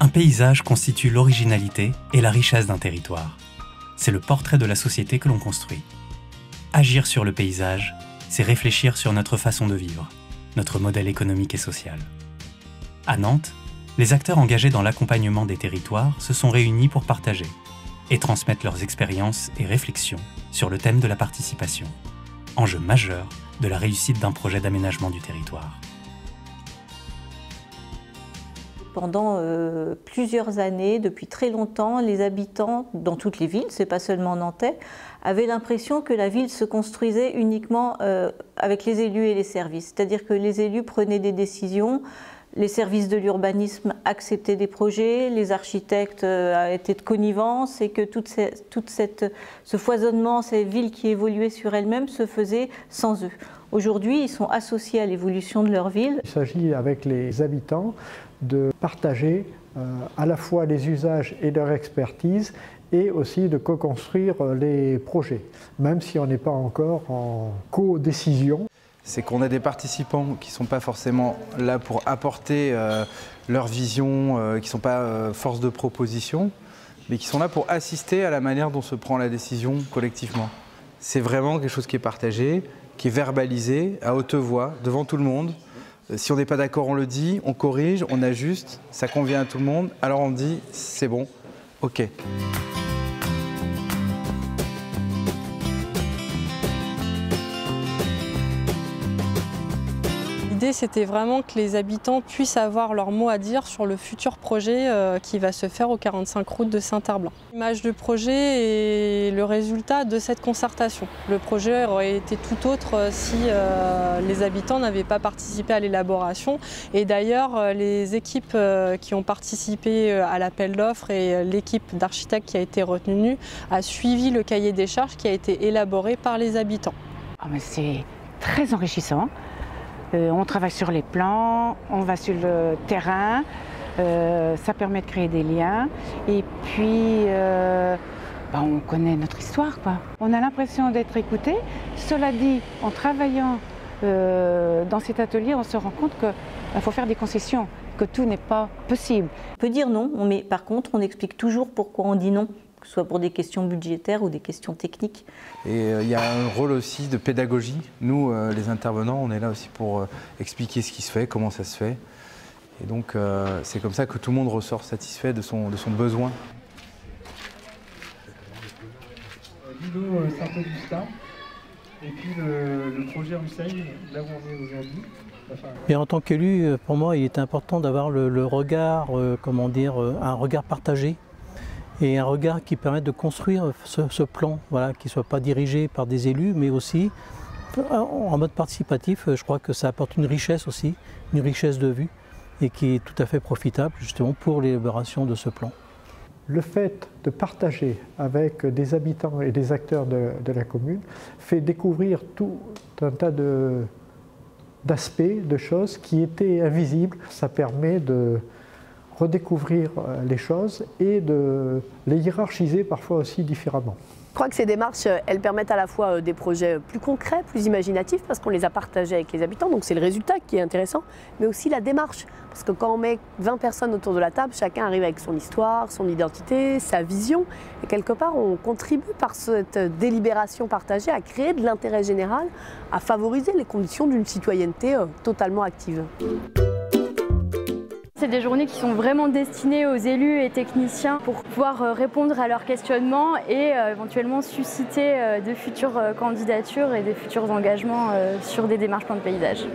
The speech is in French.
paysage constitue l'originalité et la richesse d'un territoire. C'est le portrait de la société que l'on construit. Agir sur le paysage, c'est réfléchir sur notre façon de vivre, notre modèle économique et social. À Nantes, les acteurs engagés dans l'accompagnement des territoires se sont réunis pour partager et transmettre leurs expériences et réflexions sur le thème de la participation, enjeu majeur de la réussite d'un projet d'aménagement du territoire. Pendant plusieurs années, depuis très longtemps, les habitants dans toutes les villes, c'est pas seulement nantais, avaient l'impression que la ville se construisait uniquement avec les élus et les services. C'est-à-dire que les élus prenaient des décisions, les services de l'urbanisme acceptaient des projets, les architectes étaient de connivence et que ce foisonnement, ces villes qui évoluaient sur elles-mêmes se faisaient sans eux. Aujourd'hui, ils sont associés à l'évolution de leur ville. Il s'agit avec les habitants de partager à la fois les usages et leur expertise et aussi de co-construire les projets, même si on n'est pas encore en co-décision. C'est qu'on a des participants qui ne sont pas forcément là pour apporter leur vision, qui ne sont pas force de proposition, mais qui sont là pour assister à la manière dont se prend la décision collectivement. C'est vraiment quelque chose qui est partagé, qui est verbalisé à haute voix, devant tout le monde. Si on n'est pas d'accord, on le dit, on corrige, on ajuste, ça convient à tout le monde, alors on dit c'est bon, ok. L'idée, c'était vraiment que les habitants puissent avoir leur mot à dire sur le futur projet qui va se faire au 45 route de Saint-Herblain. L'image de projet est le résultat de cette concertation. Le projet aurait été tout autre si les habitants n'avaient pas participé à l'élaboration. Et d'ailleurs, les équipes qui ont participé à l'appel d'offres et l'équipe d'architectes qui a été retenue a suivi le cahier des charges qui a été élaboré par les habitants. Oh, mais c'est très enrichissant. On travaille sur les plans, on va sur le terrain, ça permet de créer des liens et puis on connaît notre histoire, quoi. On a l'impression d'être écouté. Cela dit, en travaillant dans cet atelier, on se rend compte qu'il faut faire des concessions, que tout n'est pas possible. On peut dire non, mais par contre, on explique toujours pourquoi on dit non, que ce soit pour des questions budgétaires ou des questions techniques. Et il y a un rôle aussi de pédagogie. Nous, les intervenants, on est là aussi pour expliquer ce qui se fait, comment ça se fait. Et donc, c'est comme ça que tout le monde ressort satisfait de son besoin. L'îlot Saint-Augustin et puis le projet Russell, là où on est aujourd'hui. Et en tant qu'élu, pour moi, il est important d'avoir le regard, comment dire, un regard partagé. Et un regard qui permette de construire ce plan, voilà, qui ne soit pas dirigé par des élus, mais aussi en mode participatif. Je crois que ça apporte une richesse aussi, une richesse de vue, et qui est tout à fait profitable justement pour l'élaboration de ce plan. Le fait de partager avec des habitants et des acteurs de la commune fait découvrir tout un tas d'aspects, de choses qui étaient invisibles. Ça permet de redécouvrir les choses et de les hiérarchiser parfois aussi différemment. Je crois que ces démarches, elles permettent à la fois des projets plus concrets, plus imaginatifs, parce qu'on les a partagés avec les habitants, donc c'est le résultat qui est intéressant, mais aussi la démarche. Parce que quand on met 20 personnes autour de la table, chacun arrive avec son histoire, son identité, sa vision, et quelque part on contribue par cette délibération partagée à créer de l'intérêt général, à favoriser les conditions d'une citoyenneté totalement active. C'est des journées qui sont vraiment destinées aux élus et techniciens pour pouvoir répondre à leurs questionnements et éventuellement susciter de futures candidatures et des futurs engagements sur des démarches plan de paysage.